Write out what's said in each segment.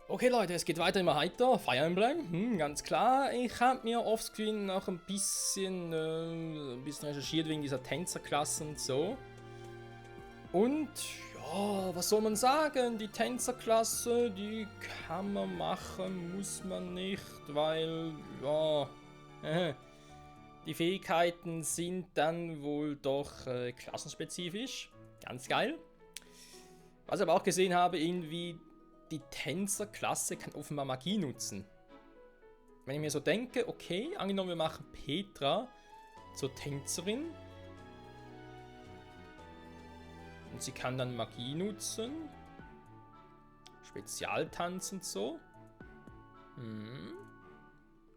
Okay Leute, es geht weiter immer heiter. Fire Emblem, ganz klar. Ich habe mir offscreen noch ein bisschen recherchiert wegen dieser Tänzerklasse und so. Und ja, was soll man sagen? Die Tänzerklasse, die kann man machen, muss man nicht, weil ja, die Fähigkeiten sind dann wohl doch klassenspezifisch. Ganz geil. Was ich aber auch gesehen habe, irgendwie die Tänzerklasse kann offenbar Magie nutzen. Wenn ich mir so denke, okay, angenommen wir machen Petra zur Tänzerin. Und sie kann dann Magie nutzen. Spezialtanz und so.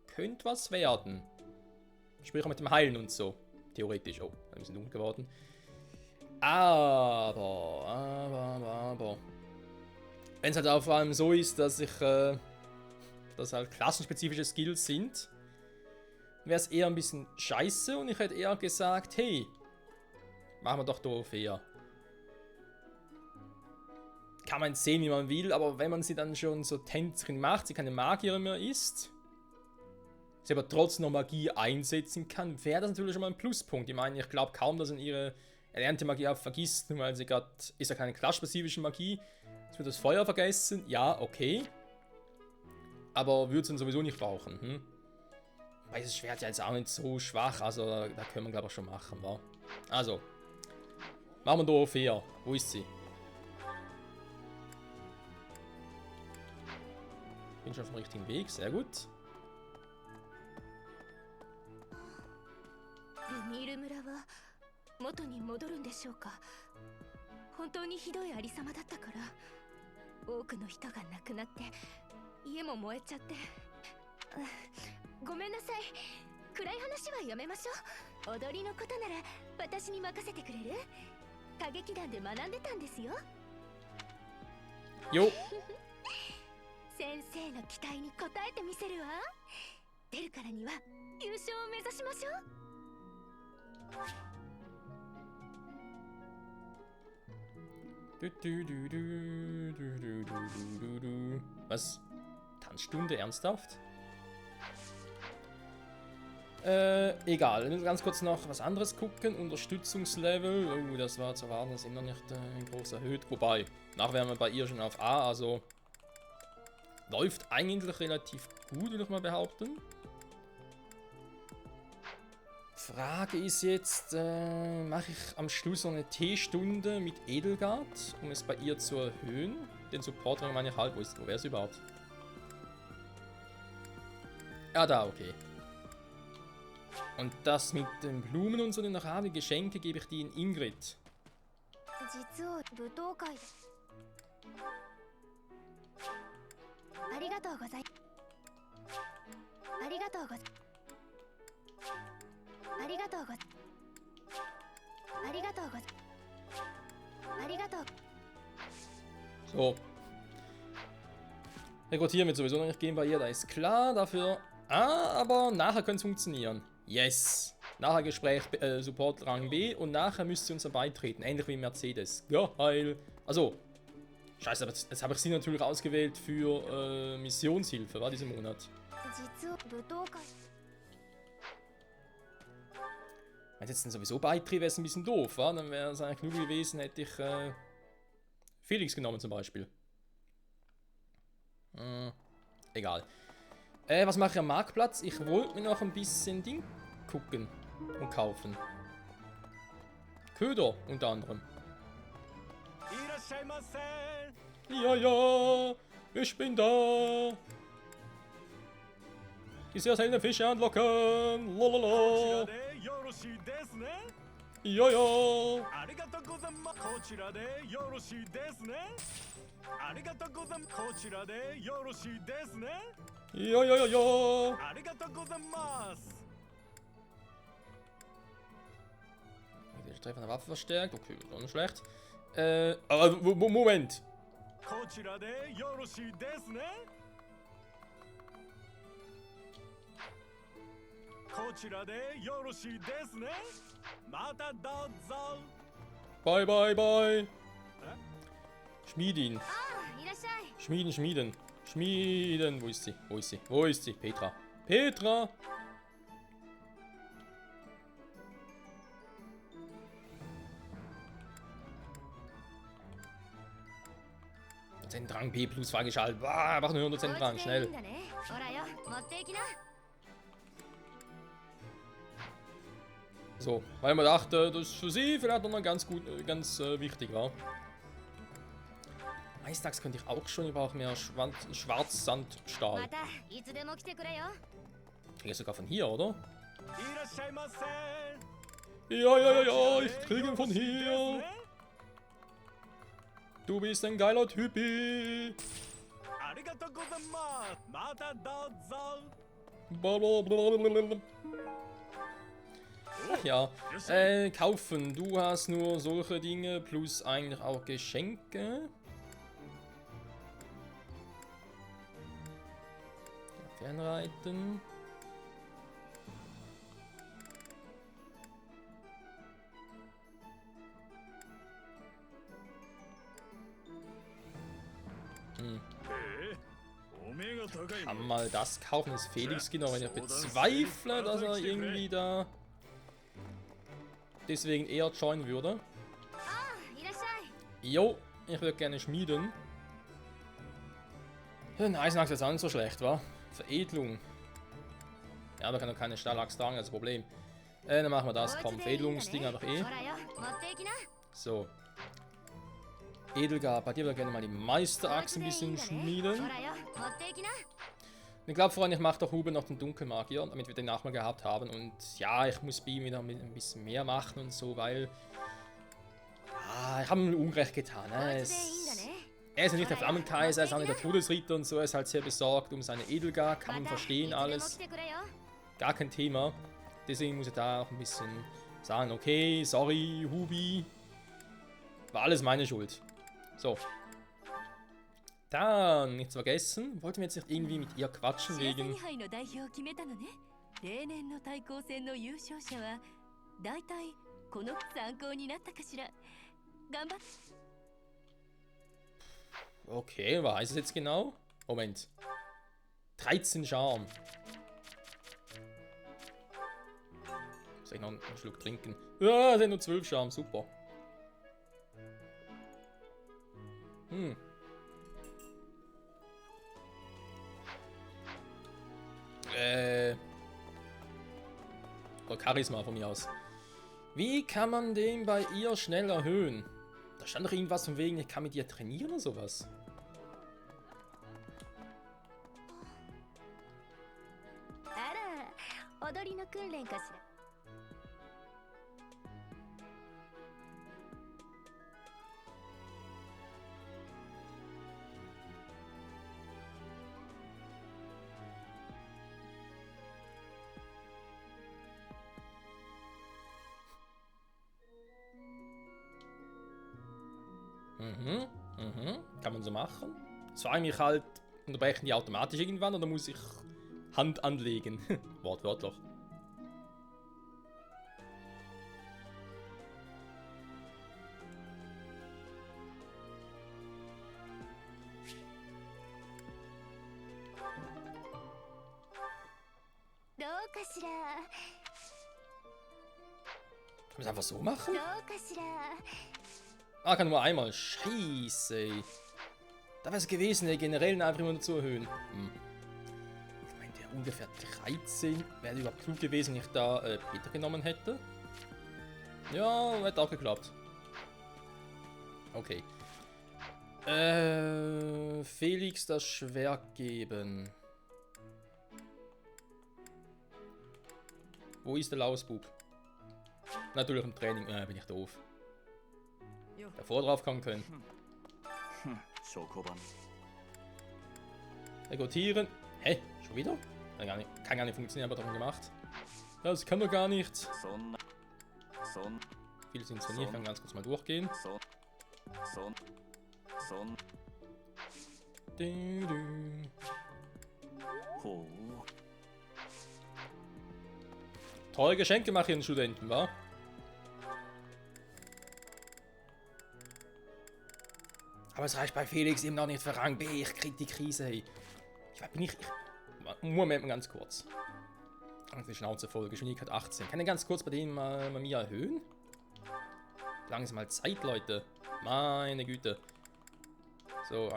Könnte was werden. Sprich auch mit dem Heilen und so. Theoretisch. Oh, ein bisschen dunkel geworden. Aber. Wenn es halt auch vor allem so ist, dass dass halt klassenspezifische Skills sind, wäre es eher ein bisschen scheiße und ich hätte eher gesagt, hey, machen wir doch Dorothea. Kann man sehen, wie man will, aber wenn man sie dann schon so Tänzerin macht, sie keine Magierin mehr ist, sie aber trotzdem noch Magie einsetzen kann, wäre das natürlich schon mal ein Pluspunkt. Ich meine, ich glaube kaum, dass man ihre erlernte Magie auch vergisst, nur weil sie gerade, ist ja keine klassenspezifische Magie. Jetzt wird das Feuer vergessen, ja, okay. Aber würde es dann sowieso nicht brauchen, Weil das Schwert ja jetzt auch nicht so schwach, also da können wir glaube ich schon machen, wa? Also, machen wir Dorothea. Wo ist sie? Bin schon auf dem richtigen Weg, sehr gut. ルミール村は元に戻るんでしょうか。本当にひどいありさまだったから、多くの人が亡くなって家も燃えちゃって。ごめんなさい、暗い話はやめましょう。踊りのことなら私に任せてくれる？歌劇団で学んでたんですよ。Jo. 先生の期待に応えてみせるわ。出るからには優勝を目指しましょう。Was? Tanzstunde? Ernsthaft? Egal. Wir müssen ganz kurz noch was anderes gucken. Unterstützungslevel. Oh, das war zu erwarten, das ist immer noch nicht groß erhöht. Wobei, nachher wären wir bei ihr schon auf A, also läuft eigentlich relativ gut, würde ich mal behaupten. Frage ist jetzt, mache ich am Schluss noch eine T-Stunde mit Edelgard, um es bei ihr zu erhöhen? Den Support-Rang meine ich halt, wo wäre es überhaupt? Ja, da, okay. Und das mit den Blumen und so, die noch habe, die Geschenke, gebe ich die in Ingrid. 実は舞踏会でありがとうございありがとうござありがとうごありがとうごありがとう So. Rekrutieren wird sowieso noch nicht gehen bei ihr, da ist klar. Dafür. Aber nachher könnte es funktionieren. Yes. Nachher Gespräch Support Rang B und nachher müsst ihr uns dann beitreten. Ähnlich wie Mercedes. Geil. Also. Scheiße, aber jetzt habe ich sie natürlich ausgewählt für Missionshilfe, war diesen Monat. Wenn es jetzt dann sowieso beitritt, wäre es ein bisschen doof, wa? Dann wäre es eigentlich nur gewesen, hätte ich Felix genommen zum Beispiel. Egal. Was mache ich am Marktplatz? Ich wollte mir noch ein bisschen Ding gucken und kaufen. Köder unter anderem. Ja, ja, ich bin da. Die sehr seltenen Fische anlocken. Lalala. Ja, ja. Ja, ja, ja, ja. Der Treffer der Waffe verstärkt. Okay, auch nicht schlecht. Aber Moment. Bye, bye, bye. Schmiedin. Schmieden, schmieden. Schmieden. Wo ist sie? Wo ist sie? Wo ist sie? Petra. Petra! Drang B plus freigeschaltet. Mach nur 100% Drang, schnell. So, weil man dachte, das für sie vielleicht noch ganz gut, ganz wichtig war. Eistags könnte ich auch schon, ich brauche mehr Schwarzsandstahl. Kriege ich sogar von hier, oder? Ja, ich kriege ihn von hier. Du bist ein geiler Typi. Ach ja, kaufen. Du hast nur solche Dinge plus eigentlich auch Geschenke. Fernreiten. Kann mal das kaufen, das Felix genau, wenn ich bezweifle, dass er irgendwie da deswegen eher joinen würde. Jo, ich würde gerne schmieden. Ein Eisenachs ist auch nicht so schlecht, wa? Veredelung. Ja, aber kann doch keine Stahlachs tragen, das Problem. Dann machen wir das. Komm, Veredelungsding einfach eh. So. Edelgar, bei dir würde ich gerne mal die Meisterachse ein bisschen schmieden. Ich glaube vorhin, ich mache doch Huben noch den Dunkelmagier, damit wir den Nachmal gehabt haben. Und ja, ich muss bei ihm wieder ein bisschen mehr machen und so, weil... ich habe ihm Unrecht getan. Er ist ja nicht der Flammenkaiser, er ist auch nicht der Todesritter und so. Er ist halt sehr besorgt um seine Edelgar, kann man verstehen alles. Gar kein Thema. Deswegen muss ich da auch ein bisschen sagen, okay, sorry, Hubi. War alles meine Schuld. So. Dann, nichts vergessen, wollten wir jetzt nicht irgendwie mit ihr quatschen wegen... Okay, was heißt es jetzt genau? Moment. 13 Charme. Soll ich noch einen Schluck trinken? Ja, sind nur 12 Charme, super. Oder Charisma von mir aus. Wie kann man den bei ihr schnell erhöhen? Da stand doch irgendwas von wegen, ich kann mit ihr trainieren oder sowas. Kann man so machen. Das frage ich mich halt, unterbrechen die automatisch irgendwann oder muss ich Hand anlegen? Wortwörtlich. Kann man es einfach so machen? Ah, kann nur einmal. Scheiße. Da wäre es gewesen, der generell einfach immer nur zu erhöhen. Ich meine, der ungefähr 13. Wäre überhaupt klug gewesen, wenn ich da Peter genommen hätte. Ja, hätte auch geklappt. Okay. Felix das Schwert geben. Wo ist der Lausbub? Natürlich im Training. Bin ich doof. Davor drauf kommen können. Rekrutieren. Hä? Schon wieder? Kann gar nicht funktionieren, aber darum gemacht. Das kann doch gar nicht. Viel sind es nicht. Ich kann ganz kurz mal durchgehen. Tolle Geschenke machen den Studenten, wa? Aber es reicht bei Felix eben noch nicht für Rang B. Ich krieg die Krise, hey. Moment mal ganz kurz. Die Schnauze voll, Geschwindigkeit 18. Kann ich ganz kurz bei dem mal bei mir erhöhen? Langsam mal Zeit, Leute. Meine Güte. So,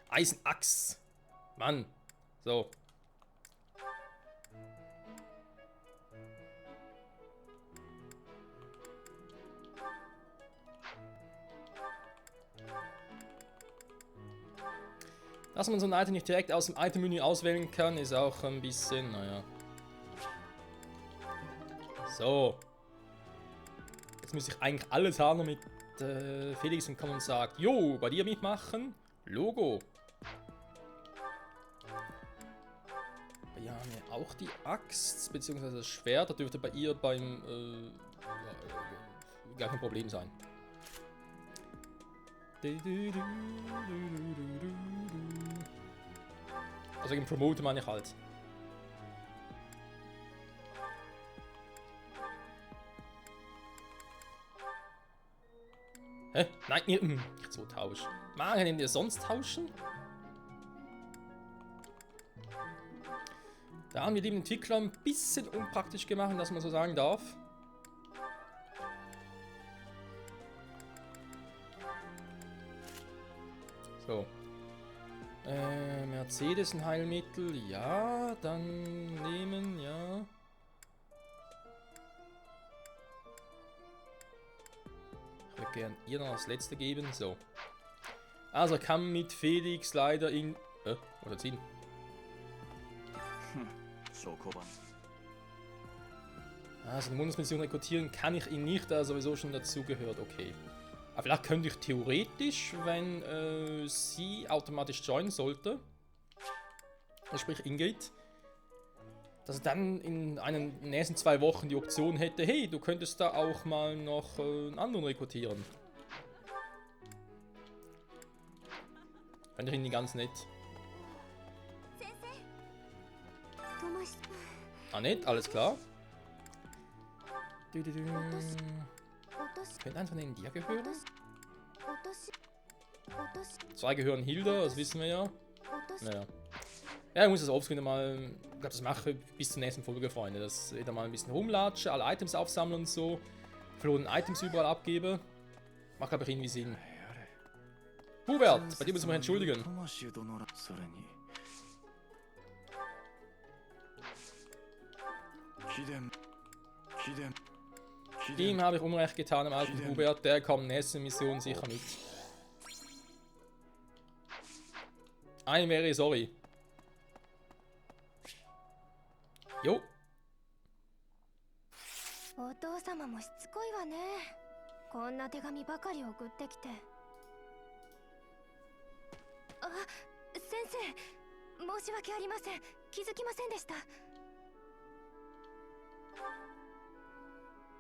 Eisenachs. Mann. So. Dass man so ein Item nicht direkt aus dem Item-Menü auswählen kann, ist auch ein bisschen, naja. So. Jetzt müsste ich eigentlich alles haben, damit Felix kommt und sagt, jo, bei dir mitmachen, Logo. Wir haben ja auch die Axt, beziehungsweise das Schwert, das dürfte bei ihr beim, gar kein Problem sein. Also im Promote meine ich halt. Hä? Nein, nicht so tauschen. Mann, können wir sonst tauschen? Da haben wir den Entwickler ein bisschen unpraktisch gemacht, dass man so sagen darf. So. Mercedes ein Heilmittel, ja, dann nehmen, ja. Ich würde gerne ihr noch das letzte geben, so. Also kann mit Felix leider in... oder ziehen. Also eine Bundesmission rekrutieren kann ich ihn nicht, da er sowieso schon dazugehört, okay. Aber vielleicht könnte ich theoretisch, wenn sie automatisch joinen sollte, sprich Ingrid, dass er dann in den nächsten 2 Wochen die Option hätte, hey, du könntest da auch mal noch einen anderen rekrutieren. Fände ich ihn ganz nett. Ah, nett, alles klar. Könnte einer von denen dir gehören? 2 gehören Hilda, das wissen wir ja. Naja. Ja, ich muss das offscreen mal, ich glaube, das mache ich bis zur nächsten Folge, Freunde. Dass ich da mal ein bisschen rumlatsche, alle Items aufsammeln und so. Verlorene Items überall abgebe. Macht, glaube ich, irgendwie Sinn. Hubert, bei dir muss ich mich entschuldigen. Dem habe ich Unrecht getan, am alten Hubert. Der kommt nächste Mission sicher mit. I'm very sorry. Jo. お父様もしつこいわね。こんな手紙ばかり送ってきて。あ、先生、申し訳ありません。気づきませんでした。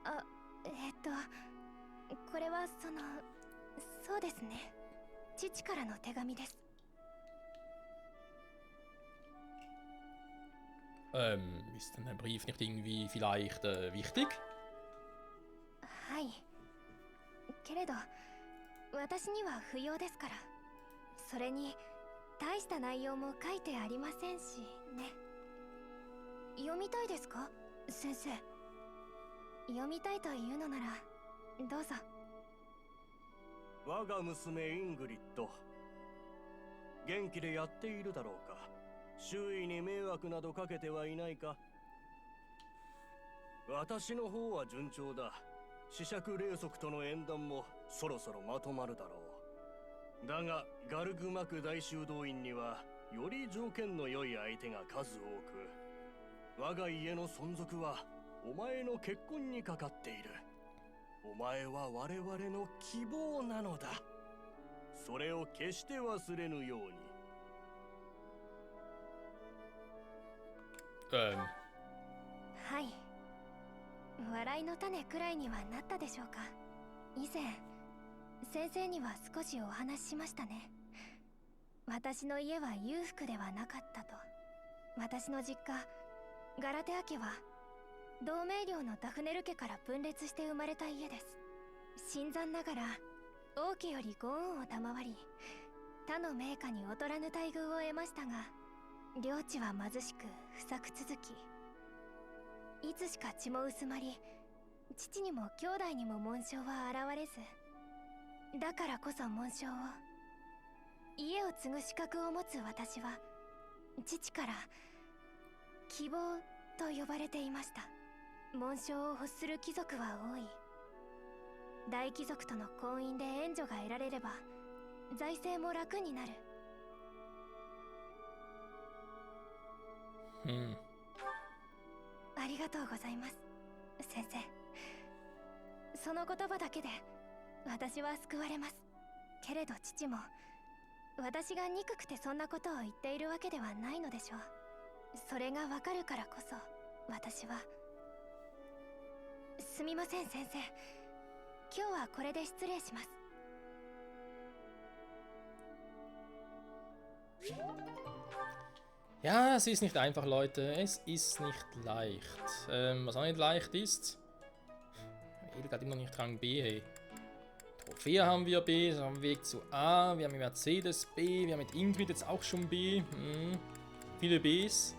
あ、これはそうですね。父からの手紙です。Ist denn der Brief nicht irgendwie vielleicht wichtig? はい。けれど、私には不要ですから。それに、大した内容も書いてありませんしね。読みたいですか、先生？読みたいというのなら、どうぞ。我が娘イングリッド、元気でやっているだろうか。周囲に迷惑などかけてはいないか。私の方は順調だ。子爵霊族との縁談もそろそろまとまるだろう。だがガルグマク大修道院にはより条件の良い相手が数多く、我が家の存続はお前の結婚にかかっている。お前は我々の希望なのだ。それを決して忘れぬように。はい。笑いの種くらいにはなったでしょうか。以前先生には少しお話ししましたね。私の家は裕福ではなかったと。私の実家ガラテア家は同盟領のダフネル家から分裂して生まれた家です。新参ながら王家よりご恩を賜り、他の名家に劣らぬ待遇を得ましたが、領地は貧しく不作続き、いつしか血も薄まり、父にも兄弟にも紋章は現れず、だからこそ紋章を、家を継ぐ資格を持つ私は、父から希望と呼ばれていました。紋章を欲する貴族は多い。大貴族との婚姻で援助が得られれば財政も楽になる。ありがとうございます、先生。その言葉だけで私は救われます。けれど父も私が憎くてそんなことを言っているわけではないのでしょう。それがわかるからこそ私は。すみません先生、今日はこれで失礼します。Ja, es ist nicht einfach, Leute. Es ist nicht leicht. Was auch nicht leicht ist. Edelgard immer noch nicht Rang B, hey. Trophäe haben wir B, so am Weg zu A. Wir haben mit Mercedes B. Wir haben mit Ingrid jetzt auch schon B. Viele Bs.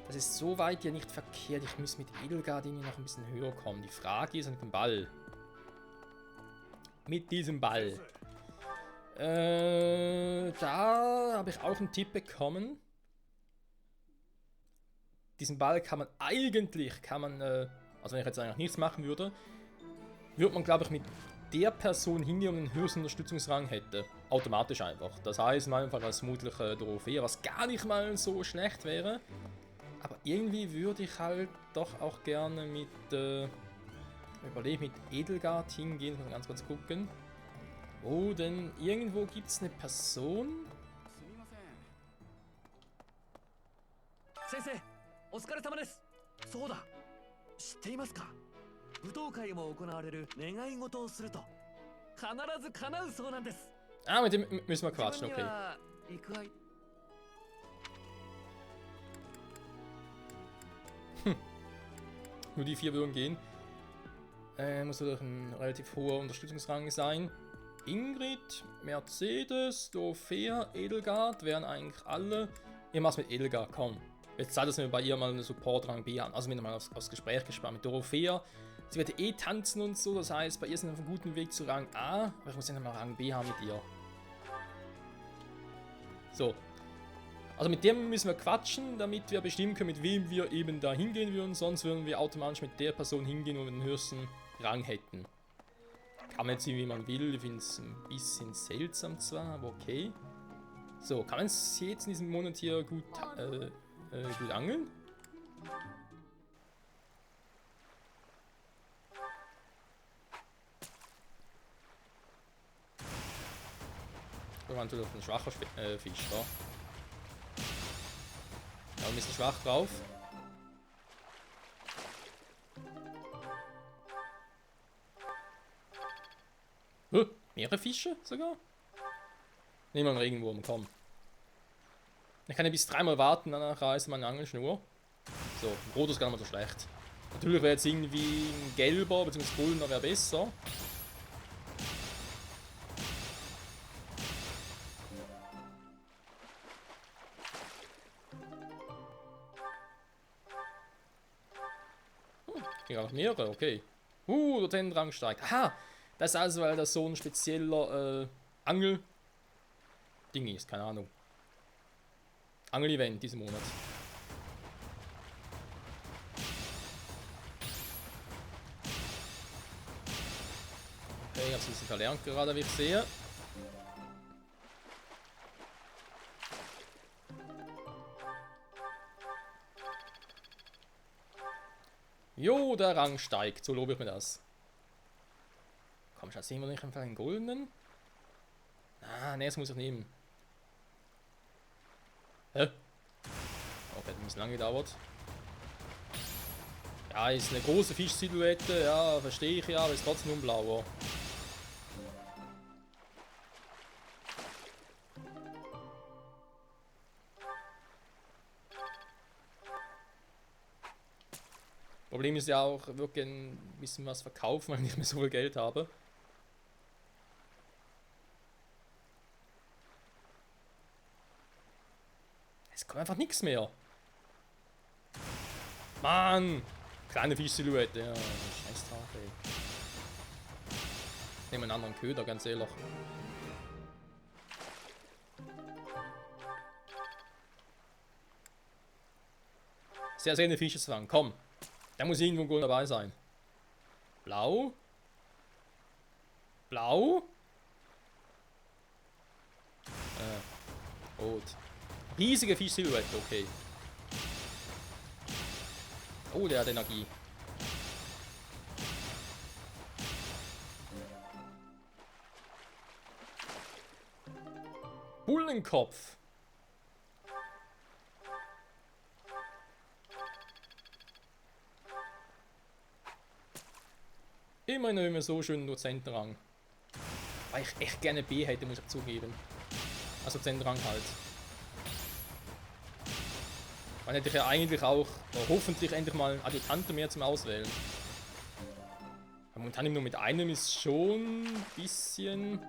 Das ist so weit ja nicht verkehrt. Ich muss mit Edelgard irgendwie noch ein bisschen höher kommen. Die Frage ist mit dem Ball. Mit diesem Ball. Da habe ich auch einen Tipp bekommen. Diesen Ball kann man eigentlich, also wenn ich jetzt eigentlich nichts machen würde, würde man, glaube ich, mit der Person hingehen und den höchsten Unterstützungsrang hätte. Automatisch einfach. Das heißt, in meinem Fall als vermutlich Trophäe, was gar nicht mal so schlecht wäre. Aber irgendwie würde ich halt doch auch gerne mit, mit Edelgard hingehen. Mal ganz kurz gucken. Oh, denn irgendwo gibt es eine Person. 先生、お疲れ様です。そうだ、知っていますか？舞踏会も行われる願い事をすると必ず叶うそうなんです。Ah, mit dem müssen wir quatschen, okay. Nur die 4 würden gehen. Muss doch ein relativ hoher Unterstützungsrang sein. Ingrid, Mercedes, Dorothea, Edelgard wären eigentlich alle. Ihr macht's mit Edelgard, komm. Jetzt Zeit, dass wir bei ihr mal einen Support-Rang B haben. Also wenn mal aufs Gespräch gespannt mit Dorothea. Sie wird eh tanzen und so, das heißt, bei ihr sind wir auf einem guten Weg zu Rang A. Aber ich muss ja mal Rang B haben mit ihr. So. Also mit dem müssen wir quatschen, damit wir bestimmen können, mit wem wir eben da hingehen würden. Sonst würden wir automatisch mit der Person hingehen, wo wir den höchsten Rang hätten. Kann man jetzt sehen, wie man will. Ich finde es ein bisschen seltsam zwar, aber okay. So, kann man es jetzt in diesem Monat hier gut angeln? Da war natürlich ein schwacher Fisch da. Ja, ein bisschen schwach drauf. Mehrere Fische sogar? Nehmen wir einen Regenwurm, komm. Ich kann ja bis 3-mal warten, danach reißt meine Angelschnur. So, rot ist gar nicht mal so schlecht. Natürlich wäre jetzt irgendwie ein gelber bzw. goldener wäre besser. Ging auch mehrere, okay. Der Tendrang steigt. Aha! Das ist also, weil das so ein spezieller Angel-Ding ist, keine Ahnung. Angel-Event diesen Monat. Okay, ich hab's ein bisschen verlernt gerade, wie ich sehe. Jo, der Rang steigt, so lobe ich mir das. Komm, schon sehen wir nicht einfach einen goldenen? Ah, ne, das muss ich nehmen. Hä? Okay, hat ein bisschen lang gedauert. Ja, ist eine große Fischsilhouette, ja, verstehe ich ja, aber ist trotzdem nur ein blauer. Problem ist ja auch wirklich ein bisschen was verkaufen, weil ich nicht mehr so viel Geld habe. Es kommt einfach nichts mehr. Mann! Kleine Fischsilhouette, ja. Scheiß drauf, ey. Nehmen einen anderen Köder, ganz ehrlich. Sehr seltene Fische zu fangen. Komm. Da muss irgendwo ein Gold dabei sein. Blau. Blau. Rot. Riesige Fischsilhouette, okay. Oh, der hat Energie. Bullenkopf. Immerhin haben wir so schönen Dozentenrang. Weil ich echt gerne B hätte, muss ich zugeben. Also Dozentenrang halt. Dann hätte ich ja eigentlich auch, hoffentlich endlich mal einen Adjutanten mehr zum Auswählen. Aber momentan nur mit einem ist schon ein bisschen...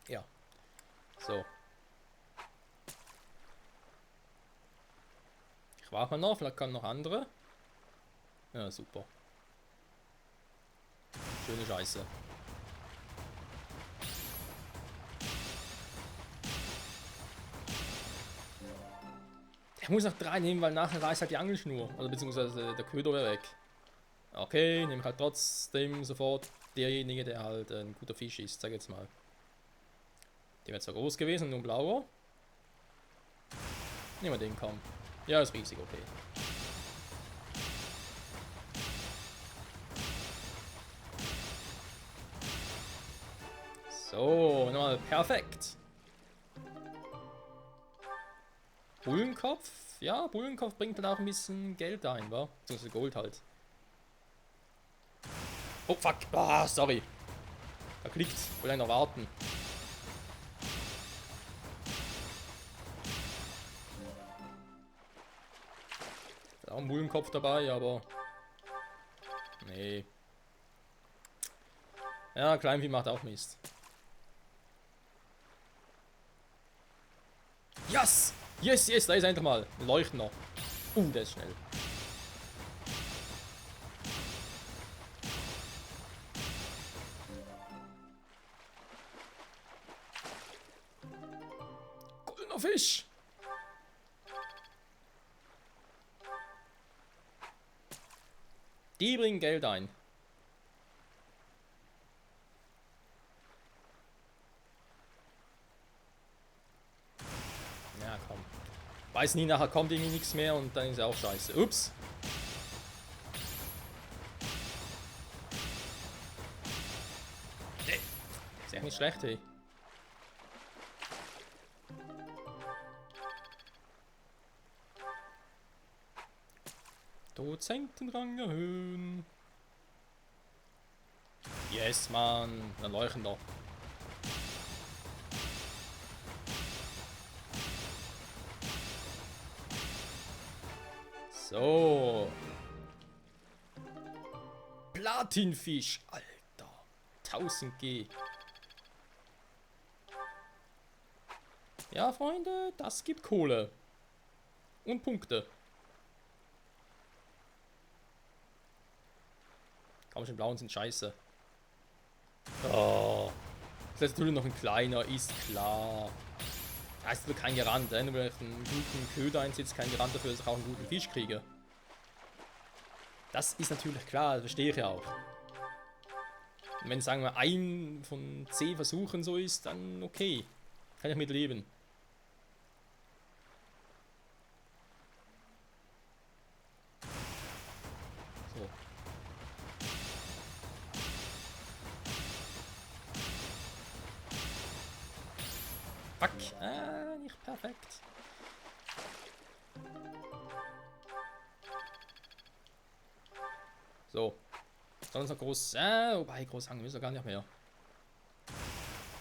Ja. So. Ich warte mal noch, vielleicht kommen noch andere. Ja, super. Schöne Scheiße. Ich muss noch 3 nehmen, weil nachher reißt halt die Angelschnur. Oder beziehungsweise der Köder wäre weg. Okay, nehme ich halt trotzdem sofort derjenige, der halt ein guter Fisch ist, sag jetzt mal. Der wäre zwar groß gewesen, nur ein blauer. Nehmen wir den, komm. Ja, ist riesig, okay. So, nochmal perfekt. Bullenkopf? Ja, Bullenkopf bringt dann auch ein bisschen Geld ein, wa? Beziehungsweise Gold halt. Oh, fuck. Ah, sorry. Da klickt's. Wollte ich noch warten. Da auch ein Bullenkopf dabei, aber... Nee. Ja, Kleinvieh macht auch Mist. Yes! Yes, yes, da ist er endlich mal. Ein Leuchtender. Der ist schnell. Goldener Fisch! Die bringen Geld ein. Ja, komm. Weiß nie, nachher kommt irgendwie nichts mehr und dann ist auch scheiße. Ups. Ist echt nicht schlecht, hey. Dozentenrang erhöhen. Yes, Mann. Ein Leuchtender. So. Platinfisch. Alter. 1000 G. Ja, Freunde, das gibt Kohle. Und Punkte. Komm schon, blauen sind scheiße. Oh. Das ist natürlich noch ein kleiner, ist klar. Das ist kein Garant, nur weil ich einen guten Köder einsetze, kein Garant dafür, dass ich auch einen guten Fisch kriege. Das ist natürlich klar, das verstehe ich ja auch. Und wenn, sagen wir, ein von 10 Versuchen so ist, dann okay. Kann ich mit leben. So. Fuck. Nicht perfekt. So. Sonst noch groß. Wobei, groß hangen müssen wir gar nicht mehr.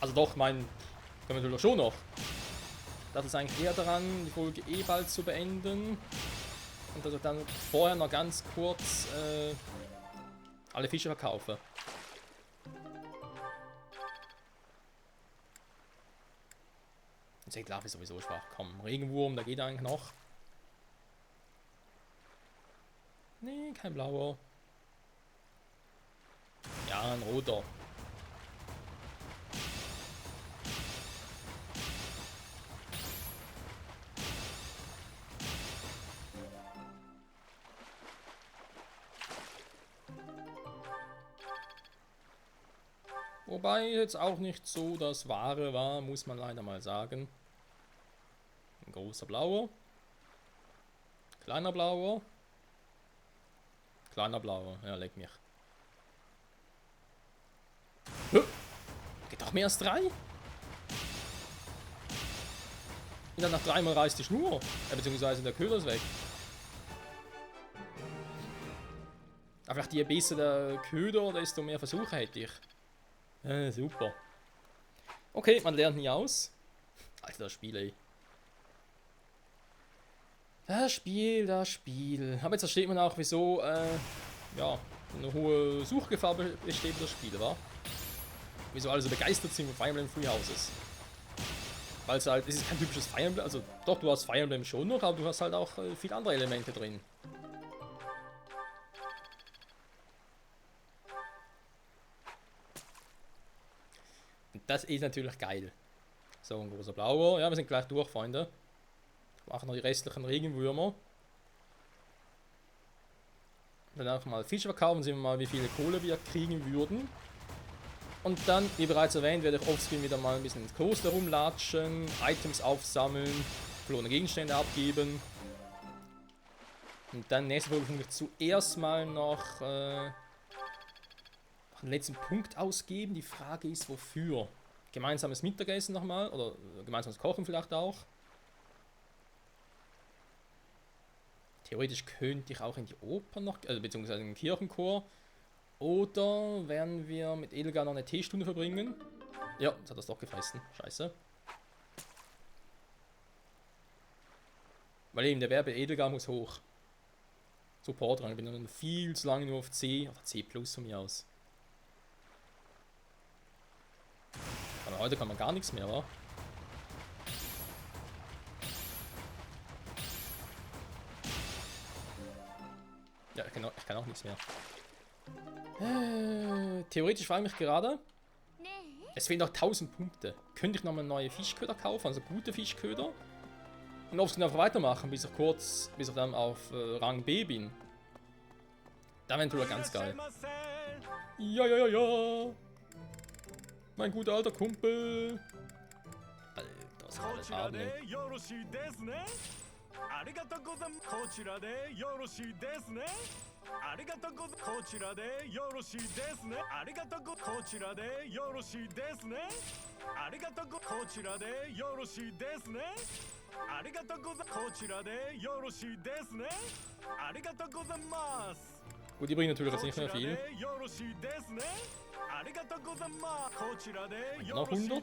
Also doch, können wir natürlich schon noch. Das ist eigentlich eher daran, die Folge eh bald zu beenden. Und dass ich dann vorher noch ganz kurz alle Fische verkaufe. Und Segelaffe ist sowieso schwach. Komm, Regenwurm, da geht eigentlich noch. Nee, kein blauer. Ja, ein roter. Wobei jetzt auch nicht so das Wahre war, muss man leider mal sagen. Ein großer blauer. Kleiner blauer. Kleiner blauer. Ja, leck mich. Geht doch mehr als 3. Und dann nach 3 Mal reißt die Schnur. Beziehungsweise der Köder ist weg. Aber vielleicht je besser der Köder, desto mehr Versuche hätte ich. Super. Okay, man lernt nie aus. Alter, das Spiel, ey. Das Spiel. Aber jetzt versteht man auch, wieso, ja, eine hohe Suchgefahr besteht das Spiel, wa? Wieso alle so begeistert sind von Fire Emblem Three Houses. Weil es halt, es ist kein typisches Fire Emblem, also doch, du hast Fire Emblem schon noch, aber du hast halt auch viele andere Elemente drin. Und das ist natürlich geil. So, ein großer blauer. Ja, wir sind gleich durch, Freunde. Machen noch die restlichen Regenwürmer. Dann einfach mal Fische verkaufen, sehen wir mal, wie viele Kohle wir kriegen würden. Und dann, wie bereits erwähnt, werde ich offscreen wieder mal ein bisschen ins Kloster rumlatschen, Items aufsammeln, verlorene Gegenstände abgeben. Und dann nächste Folge ich zuerst mal noch einen letzten Punkt ausgeben. Die Frage ist, wofür? Gemeinsames Mittagessen nochmal oder gemeinsames Kochen vielleicht auch. Theoretisch könnte ich auch in die Oper noch, beziehungsweise in den Kirchenchor. Oder werden wir mit Edelgar noch eine Teestunde verbringen? Ja, jetzt hat das doch gefressen. Scheiße. Weil eben der Wert bei Edelgar muss hoch. Support dran. Ich bin dann viel zu lange nur auf C oder C plus von mir aus. Aber heute kann man gar nichts mehr, wa? Ja, ich kann auch nichts mehr. Theoretisch frage ich mich gerade, es fehlen noch 1000 Punkte. Könnte ich nochmal neue Fischköder kaufen, also gute Fischköder? Und ob ich einfach weitermachen, bis ich dann auf Rang B bin. Da wäre natürlich ganz geil. Ja. Mein guter alter Kumpel. Alter, was kann alles haben, ey. ありがとうございます。こちらでよろしいですね。ありがとうございます。こちらでよろしいですね。ありがとうございます。こちらでよろしいですね。ありがとうございます。こちらでよろしいですね。ありがとうございます。こちらでよろしいですね。ありがとうございます。 Gut, die bringen natürlich jetzt nicht mehr viel. Noch 100.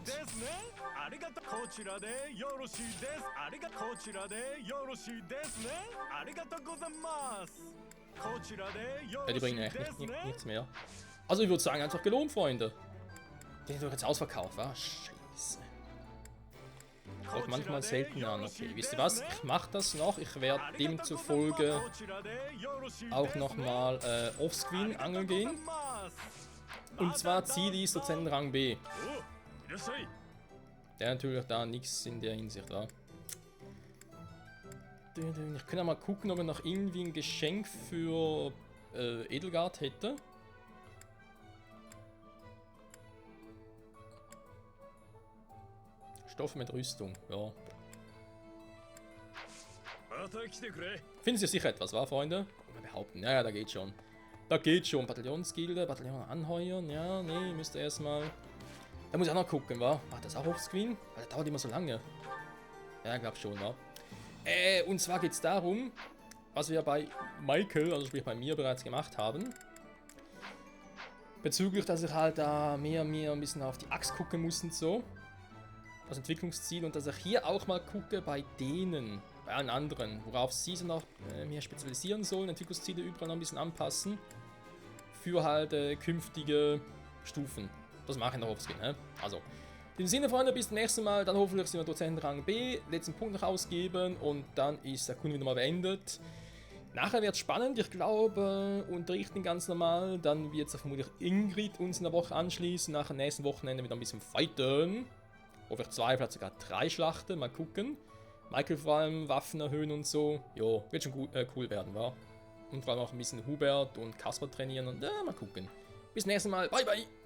Ja, die bringen echt nichts mehr. Also ich würde sagen, einfach gelohnt, Freunde. Die sind doch jetzt ausverkauft, wa? Scheiße. Kommt manchmal selten an. Okay, wisst ihr was? Ich mache das noch. Ich werde demzufolge auch nochmal offscreen angeln gehen. Und zwar Ziel ist Dozenten Rang B. Der natürlich da nichts in der Hinsicht war. Ich kann ja mal gucken, ob er noch irgendwie ein Geschenk für Edelgard hätte. Stoff mit Rüstung, ja. Finden Sie sicher etwas, wa, Freunde? Wir behaupten, ja, da geht schon. Da geht schon. Bataillonsgilde, Bataillon anheuern, ja, nee, müsste erstmal. Da muss ich auch noch gucken, wa? Macht das auch offscreen? Weil das dauert immer so lange. Ja, ich glaube schon, wa? Und zwar geht es darum, was wir bei Michael, also sprich bei mir, bereits gemacht haben. Bezüglich, dass ich halt da mir ein bisschen auf die Axt gucken muss und so. Das Entwicklungsziel und dass ich hier auch mal gucke bei denen, bei allen anderen, worauf sie so noch mehr spezialisieren sollen, Entwicklungsziele überall noch ein bisschen anpassen für halt künftige Stufen. Das mache ich noch offscreen, ne? Also, In dem Sinne, Freunde, bis zum nächsten Mal. Dann hoffentlich sind wir Dozenten Rang B, letzten Punkt noch ausgeben und dann ist der Kunde wieder mal beendet. Nachher wird es spannend, ich glaube, unterrichten ganz normal. Dann wird es vermutlich Ingrid uns in der Woche anschließen. Nach dem nächsten Wochenende wieder ein bisschen fighten. Hoffentlich 2, vielleicht sogar 3 Schlachten, mal gucken. Michael vor allem, Waffen erhöhen und so. Jo, wird schon cool werden, wa? Und vor allem auch ein bisschen Hubert und Kasper trainieren und mal gucken. Bis zum nächsten Mal, bye bye!